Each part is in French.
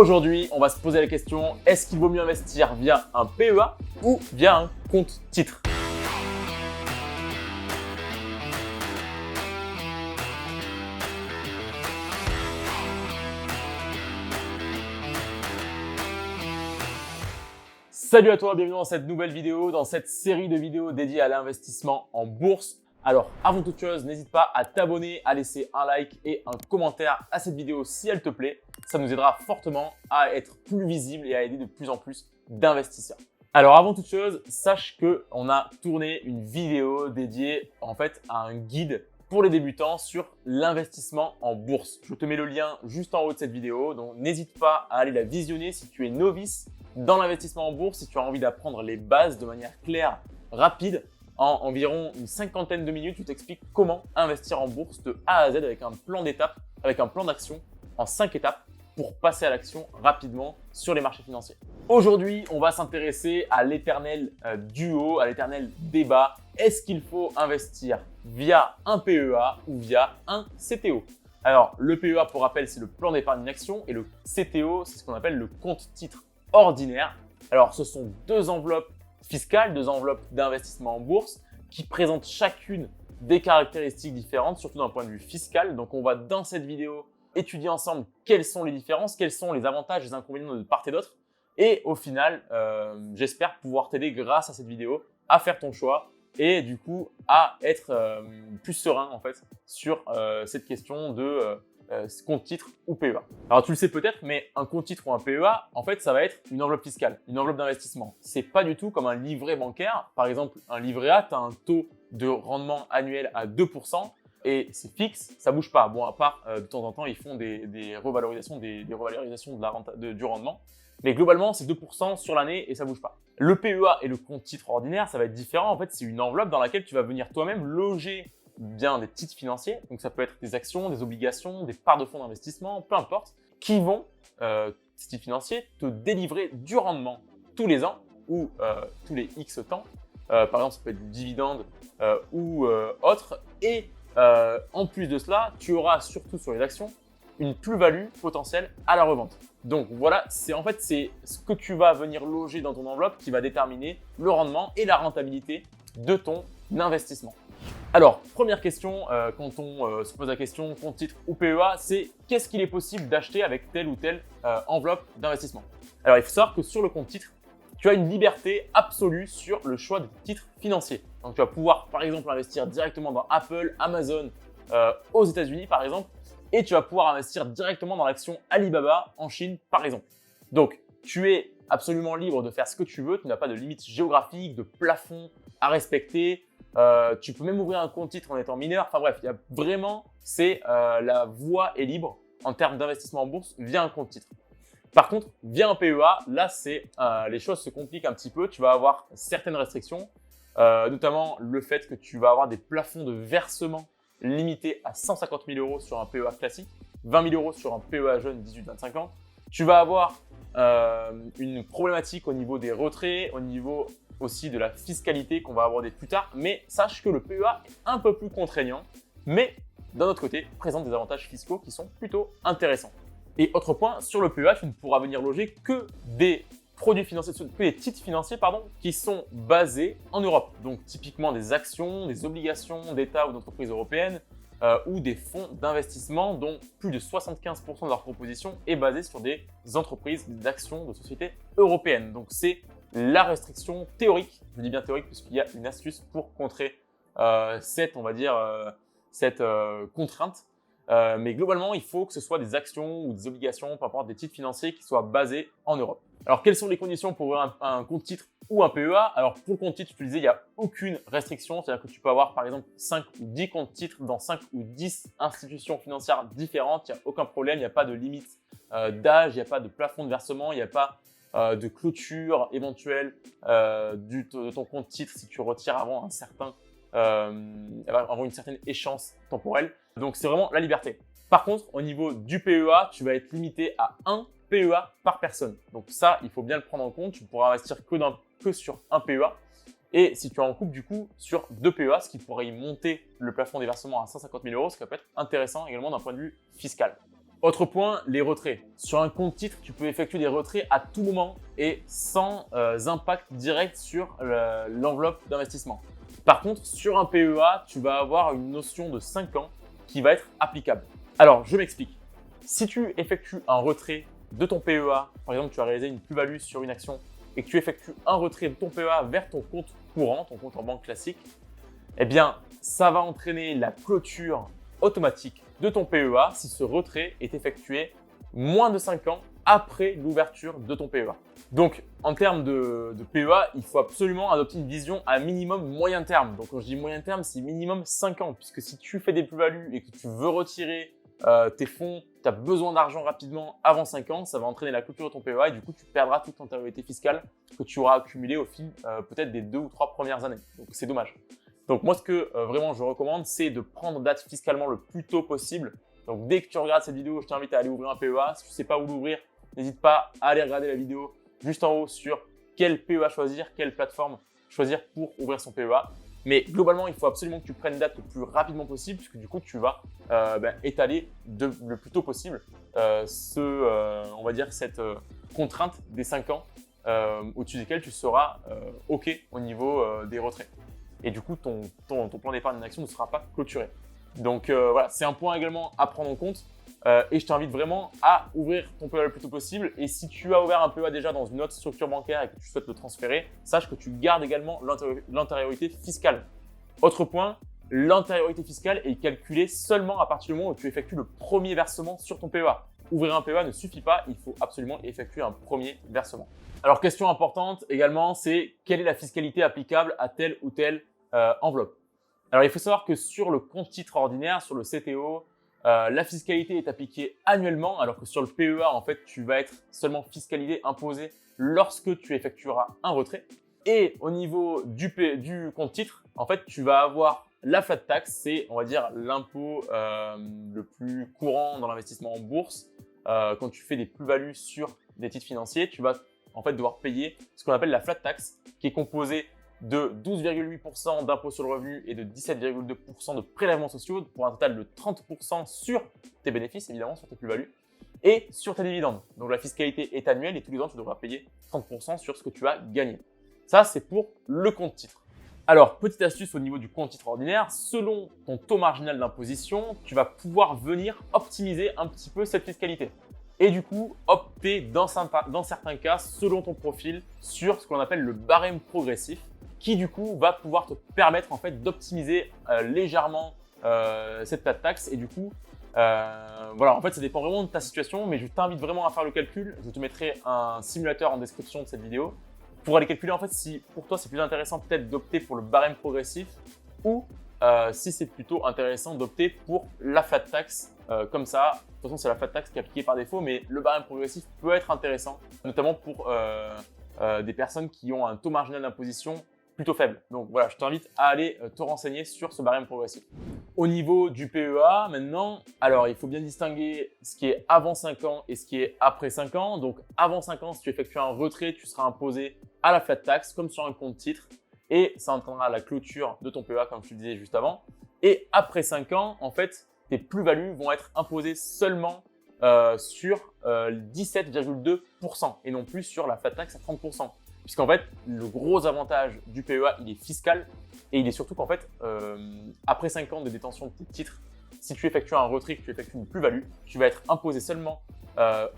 Aujourd'hui, on va se poser la question, est-ce qu'il vaut mieux investir via un PEA ou via un compte titre? Salut à toi, bienvenue dans cette nouvelle vidéo, dans cette série de vidéos dédiées à l'investissement en bourse. Alors, avant toute chose, n'hésite pas à t'abonner, à laisser un like et un commentaire à cette vidéo si elle te plaît. Ça nous aidera fortement à être plus visible et à aider de plus en plus d'investisseurs. Alors, avant toute chose, sache qu'on a tourné une vidéo dédiée en fait à un guide pour les débutants sur l'investissement en bourse. Je te mets le lien juste en haut de cette vidéo, donc n'hésite pas à aller la visionner si tu es novice dans l'investissement en bourse, si tu as envie d'apprendre les bases de manière claire, rapide. En environ une cinquantaine de minutes, je t'explique comment investir en bourse de A à Z avec un plan d'étape, avec un plan d'action en 5 étapes pour passer à l'action rapidement sur les marchés financiers. Aujourd'hui, on va s'intéresser à l'éternel duo, à l'éternel débat. Est-ce qu'il faut investir via un PEA ou via un CTO? Alors, le PEA, pour rappel, c'est le plan d'épargne action et le CTO, c'est ce qu'on appelle le compte titre ordinaire. Alors, ce sont deux enveloppes fiscales, deux enveloppes d'investissement en bourse qui présentent chacune des caractéristiques différentes, surtout d'un point de vue fiscal. Donc, on va dans cette vidéo étudier ensemble quelles sont les différences, quels sont les avantages et les inconvénients de part et d'autre. Et au final, j'espère pouvoir t'aider grâce à cette vidéo à faire ton choix et du coup à être plus serein en fait sur cette question de compte titre ou PEA. Alors tu le sais peut-être, mais un compte titre ou un PEA, en fait, ça va être une enveloppe fiscale, une enveloppe d'investissement. C'est pas du tout comme un livret bancaire. Par exemple, un livret A, tu as un taux de rendement annuel à 2% et c'est fixe, ça bouge pas. Bon, à part de temps en temps, ils font des revalorisations, des revalorisations du rendement. Mais globalement, c'est 2% sur l'année et ça bouge pas. Le PEA et le compte titre ordinaire, ça va être différent. En fait, c'est une enveloppe dans laquelle tu vas venir toi-même loger bien des titres financiers, donc ça peut être des actions, des obligations, des parts de fonds d'investissement, peu importe, qui vont, ces titres financiers, te délivrer du rendement tous les ans ou tous les X temps. Par exemple, ça peut être du dividende ou autre. Et en plus de cela, tu auras surtout sur les actions une plus-value potentielle à la revente. Donc voilà, c'est ce que tu vas venir loger dans ton enveloppe qui va déterminer le rendement et la rentabilité de ton investissement. Alors, première question, quand on se pose la question compte titre ou PEA, c'est qu'est-ce qu'il est possible d'acheter avec telle ou telle enveloppe d'investissement? Alors, il faut savoir que sur le compte titre, tu as une liberté absolue sur le choix de titres financiers. Donc, tu vas pouvoir, par exemple, investir directement dans Apple, Amazon aux États-Unis, par exemple, et tu vas pouvoir investir directement dans l'action Alibaba en Chine, par exemple. Donc, tu es absolument libre de faire ce que tu veux. Tu n'as pas de limite géographique, de plafond à respecter. Tu peux même ouvrir un compte titre en étant mineur. Enfin bref, il y a vraiment, la voie est libre en termes d'investissement en bourse via un compte titre. Par contre, via un PEA, là, les choses se compliquent un petit peu. Tu vas avoir certaines restrictions, notamment le fait que tu vas avoir des plafonds de versement limités à 150 000 € sur un PEA classique, 20 000 € sur un PEA jeune 18-25 ans. Tu vas avoir une problématique au niveau des retraits, au niveau aussi de la fiscalité qu'on va aborder plus tard, mais sache que le PEA est un peu plus contraignant, mais d'un autre côté, présente des avantages fiscaux qui sont plutôt intéressants. Et autre point, sur le PEA, tu ne pourras venir loger que des produits financiers, que des titres financiers qui sont basés en Europe. Donc typiquement des actions, des obligations d'État ou d'entreprises européennes ou des fonds d'investissement dont plus de 75% de leur proposition est basée sur des entreprises, des actions de sociétés européennes. Donc c'est la restriction théorique, je dis bien théorique puisqu'il y a une astuce pour contrer cette contrainte. Mais globalement, il faut que ce soit des actions ou des obligations, peu importe, des titres financiers qui soient basés en Europe. Alors, quelles sont les conditions pour ouvrir un compte titre ou un PEA? Alors, pour le compte titre utilisé, il n'y a aucune restriction. C'est-à-dire que tu peux avoir, par exemple, 5 ou 10 comptes titres dans 5 ou 10 institutions financières différentes. Il n'y a aucun problème. Il n'y a pas de limite d'âge. Il n'y a pas de plafond de versement. Il n'y a pas de clôture éventuelle de ton compte titre si tu retires avant avant une certaine échéance temporelle. Donc, c'est vraiment la liberté. Par contre, au niveau du PEA, tu vas être limité à un PEA par personne. Donc ça, il faut bien le prendre en compte. Tu ne pourras investir que sur un PEA. Et si tu es en couple, du coup, sur 2 PEA, ce qui pourrait y monter le plafond des versements à 150 000 €, ce qui peut être intéressant également d'un point de vue fiscal. Autre point, les retraits. Sur un compte titre, tu peux effectuer des retraits à tout moment et sans impact direct sur l'enveloppe d'investissement. Par contre, sur un PEA, tu vas avoir une notion de 5 ans qui va être applicable. Alors, je m'explique. Si tu effectues un retrait de ton PEA, par exemple, tu as réalisé une plus-value sur une action et que tu effectues un retrait de ton PEA vers ton compte courant, ton compte en banque classique, eh bien, ça va entraîner la clôture automatique de ton PEA si ce retrait est effectué moins de 5 ans après l'ouverture de ton PEA. Donc, en termes de PEA, il faut absolument adopter une vision à minimum moyen terme. Donc, quand je dis moyen terme, c'est minimum 5 ans, puisque si tu fais des plus-values et que tu veux retirer tes fonds, tu as besoin d'argent rapidement avant 5 ans, ça va entraîner la clôture de ton PEA et du coup, tu perdras toute l'antériorité fiscale que tu auras accumulée au fil peut-être des 2 ou 3 premières années. Donc, c'est dommage. Donc, moi, ce que vraiment je recommande, c'est de prendre date fiscalement le plus tôt possible. Donc, dès que tu regardes cette vidéo, je t'invite à aller ouvrir un PEA. Si tu ne sais pas où l'ouvrir, n'hésite pas à aller regarder la vidéo juste en haut sur quel PEA choisir, quelle plateforme choisir pour ouvrir son PEA. Mais globalement, il faut absolument que tu prennes date le plus rapidement possible puisque du coup, tu vas étaler le plus tôt possible on va dire cette contrainte des 5 ans au-dessus desquels tu seras OK au niveau des retraits. Et du coup, ton plan d'épargne en action ne sera pas clôturé. Donc voilà, c'est un point également à prendre en compte. Et je t'invite vraiment à ouvrir ton PEA le plus tôt possible. Et si tu as ouvert un PEA déjà dans une autre structure bancaire et que tu souhaites le transférer, sache que tu gardes également l'antériorité fiscale. Autre point, l'antériorité fiscale est calculée seulement à partir du moment où tu effectues le premier versement sur ton PEA. Ouvrir un PEA ne suffit pas, il faut absolument effectuer un premier versement. Alors, question importante également, c'est quelle est la fiscalité applicable à telle ou telle enveloppe. Alors, il faut savoir que sur le compte titre ordinaire, sur le CTO, la fiscalité est appliquée annuellement, alors que sur le PEA, en fait, tu vas être seulement fiscalisé, imposé lorsque tu effectueras un retrait. Et au niveau du compte titre, en fait, tu vas avoir la flat tax, c'est, on va dire, l'impôt le plus courant dans l'investissement en bourse. Quand tu fais des plus-values sur des titres financiers, tu vas en fait devoir payer ce qu'on appelle la flat tax, qui est composée de 12,8% d'impôt sur le revenu et de 17,2% de prélèvements sociaux pour un total de 30% sur tes bénéfices, évidemment, sur tes plus-values et sur tes dividendes. Donc la fiscalité est annuelle et tous les ans, tu devras payer 30% sur ce que tu as gagné. Ça, c'est pour le compte titre. Alors, petite astuce au niveau du compte titre ordinaire, selon ton taux marginal d'imposition, tu vas pouvoir venir optimiser un petit peu cette fiscalité. Et du coup, opter dans certains cas, selon ton profil, sur ce qu'on appelle le barème progressif, qui du coup va pouvoir te permettre en fait d'optimiser légèrement cette flat tax. Et du coup, voilà, en fait, ça dépend vraiment de ta situation, mais je t'invite vraiment à faire le calcul. Je te mettrai un simulateur en description de cette vidéo pour aller calculer en fait si pour toi c'est plus intéressant peut-être d'opter pour le barème progressif ou si c'est plutôt intéressant d'opter pour la flat tax comme ça. De toute façon, c'est la flat tax qui est appliquée par défaut, mais le barème progressif peut être intéressant, notamment pour des personnes qui ont un taux marginal d'imposition plutôt faible. Donc voilà, je t'invite à aller te renseigner sur ce barème progressif. Au niveau du PEA, maintenant, alors il faut bien distinguer ce qui est avant 5 ans et ce qui est après 5 ans. Donc avant 5 ans, si tu effectues un retrait, tu seras imposé à la flat tax comme sur un compte titre et ça entraînera la clôture de ton PEA comme je te le disais juste avant. Et après 5 ans, en fait, tes plus-values vont être imposées seulement sur 17,2% et non plus sur la flat tax à 30%. Puisqu'en fait, le gros avantage du PEA, il est fiscal et il est surtout qu'en fait, après 5 ans de détention de tes titres, si tu effectues un retrait, que tu effectues une plus-value, tu vas être imposé seulement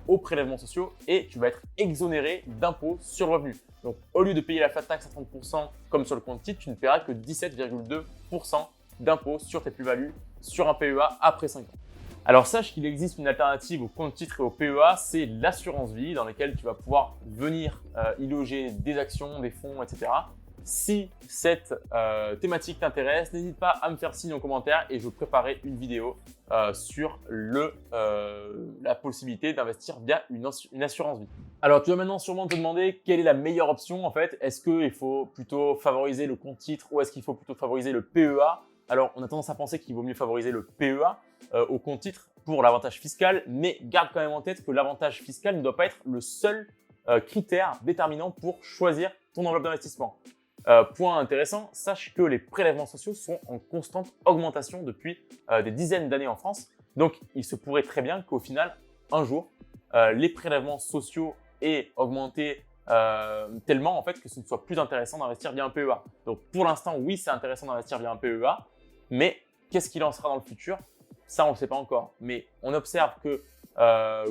aux prélèvements sociaux et tu vas être exonéré d'impôts sur le revenu. Donc, au lieu de payer la flat tax à 30% comme sur le compte titre, tu ne paieras que 17,2% d'impôts sur tes plus-values sur un PEA après 5 ans. Alors sache qu'il existe une alternative au compte titre et au PEA, c'est l'assurance vie dans laquelle tu vas pouvoir venir y loger des actions, des fonds, etc. Si cette thématique t'intéresse, n'hésite pas à me faire signe en commentaire et je préparerai une vidéo sur la possibilité d'investir via une assurance vie. Alors tu vas maintenant sûrement te demander quelle est la meilleure option en fait. Est-ce qu'il faut plutôt favoriser le compte titre ou est-ce qu'il faut plutôt favoriser le PEA? Alors on a tendance à penser qu'il vaut mieux favoriser le PEA au compte titre pour l'avantage fiscal, mais garde quand même en tête que l'avantage fiscal ne doit pas être le seul critère déterminant pour choisir ton enveloppe d'investissement. Point intéressant, sache que les prélèvements sociaux sont en constante augmentation depuis des dizaines d'années en France Donc, il se pourrait très bien qu'au final, un jour, les prélèvements sociaux aient augmenté tellement en fait que ce ne soit plus intéressant d'investir via un PEA. Donc, pour l'instant, oui, c'est intéressant d'investir via un PEA, mais qu'est-ce qu'il en sera dans le futur? Ça, on ne le sait pas encore. Mais on observe que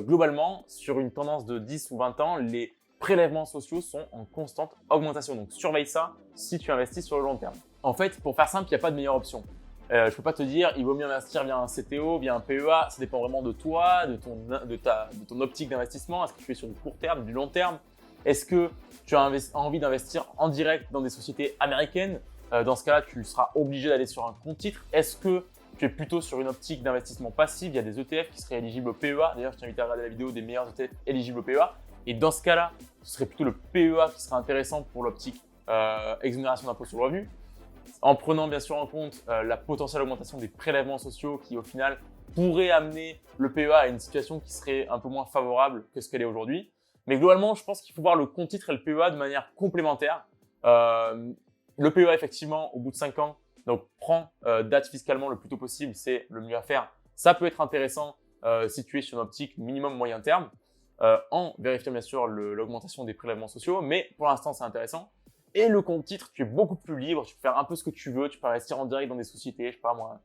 globalement, sur une tendance de 10 ou 20 ans, les prélèvements sociaux sont en constante augmentation. Donc, surveille ça si tu investis sur le long terme. En fait, pour faire simple, il n'y a pas de meilleure option. Je ne peux pas te dire, il vaut mieux investir via un CTO, via un PEA. Ça dépend vraiment de toi, de ton optique d'investissement. Est-ce que tu es sur du court terme, du long terme? Est-ce que tu as envie d'investir en direct dans des sociétés américaines? Dans ce cas-là, tu seras obligé d'aller sur un compte titre. Est-ce que tu es plutôt sur une optique d'investissement passif? Il y a des ETF qui seraient éligibles au PEA. D'ailleurs, je t'invite à regarder la vidéo des meilleurs ETF éligibles au PEA. Et dans ce cas-là, ce serait plutôt le PEA qui serait intéressant pour l'optique exonération d'impôt sur le revenu, en prenant bien sûr en compte la potentielle augmentation des prélèvements sociaux qui, au final, pourrait amener le PEA à une situation qui serait un peu moins favorable que ce qu'elle est aujourd'hui. Mais globalement, je pense qu'il faut voir le compte titre et le PEA de manière complémentaire. Le PEA, effectivement, au bout de 5 ans, donc prends date fiscalement le plus tôt possible, c'est le mieux à faire. Ça peut être intéressant si tu es sur une optique minimum moyen terme, en vérifiant bien sûr l'augmentation des prélèvements sociaux, mais pour l'instant, c'est intéressant. Et le compte titre, tu es beaucoup plus libre, tu peux faire un peu ce que tu veux, tu peux investir en direct dans des sociétés, je sais pas moi,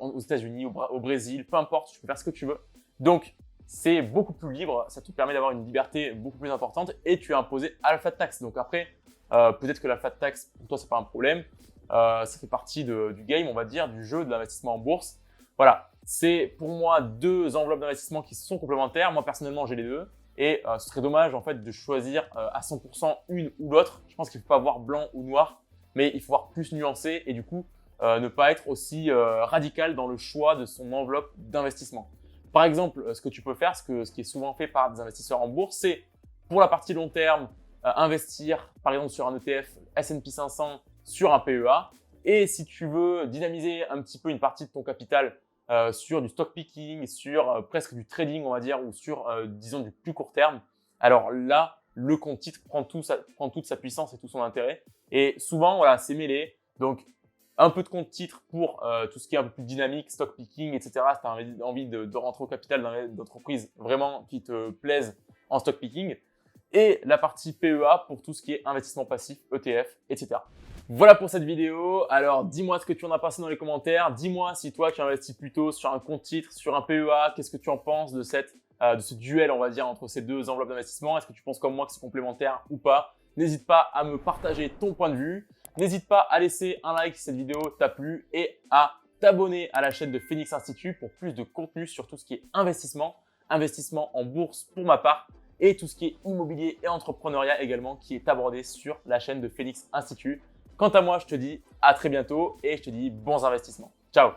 aux États-Unis, au Brésil, peu importe, tu peux faire ce que tu veux. Donc, c'est beaucoup plus libre, ça te permet d'avoir une liberté beaucoup plus importante et tu es imposé à la flat tax. Donc après, peut-être que la flat tax, pour toi, c'est pas un problème. Ça fait partie du game, on va dire, du jeu de l'investissement en bourse. Voilà, c'est pour moi deux enveloppes d'investissement qui sont complémentaires. Moi, personnellement, j'ai les deux. Et ce serait dommage en fait de choisir à 100% une ou l'autre. Je pense qu'il ne faut pas voir blanc ou noir, mais il faut voir plus nuancé et du coup ne pas être aussi radical dans le choix de son enveloppe d'investissement. Par exemple, ce que tu peux faire, ce qui est souvent fait par des investisseurs en bourse, c'est pour la partie long terme, investir par exemple sur un ETF S&P 500 sur un PEA. Et si tu veux dynamiser un petit peu une partie de ton capital sur du stock picking, sur presque du trading, on va dire, ou sur, disons, du plus court terme, alors là, le compte titre prend toute sa puissance et tout son intérêt. Et souvent, voilà, c'est mêlé. Donc, un peu de compte titre pour tout ce qui est un peu plus dynamique, stock picking, etc. Si tu as envie de rentrer au capital d'entreprise vraiment qui te plaise en stock picking. Et la partie PEA pour tout ce qui est investissement passif, ETF, etc. Voilà pour cette vidéo. Alors, dis-moi ce que tu en as pensé dans les commentaires. Dis-moi si toi, tu investis plutôt sur un compte titre, sur un PEA. Qu'est-ce que tu en penses de ce duel, on va dire, entre ces deux enveloppes d'investissement? Est-ce que tu penses comme moi que c'est complémentaire ou pas? N'hésite pas à me partager ton point de vue. N'hésite pas à laisser un like si cette vidéo t'a plu et à t'abonner à la chaîne de Phoenix Institute pour plus de contenu sur tout ce qui est investissement en bourse pour ma part, et tout ce qui est immobilier et entrepreneuriat également qui est abordé sur la chaîne de Phoenix Institute. Quant à moi, je te dis à très bientôt et je te dis bons investissements. Ciao!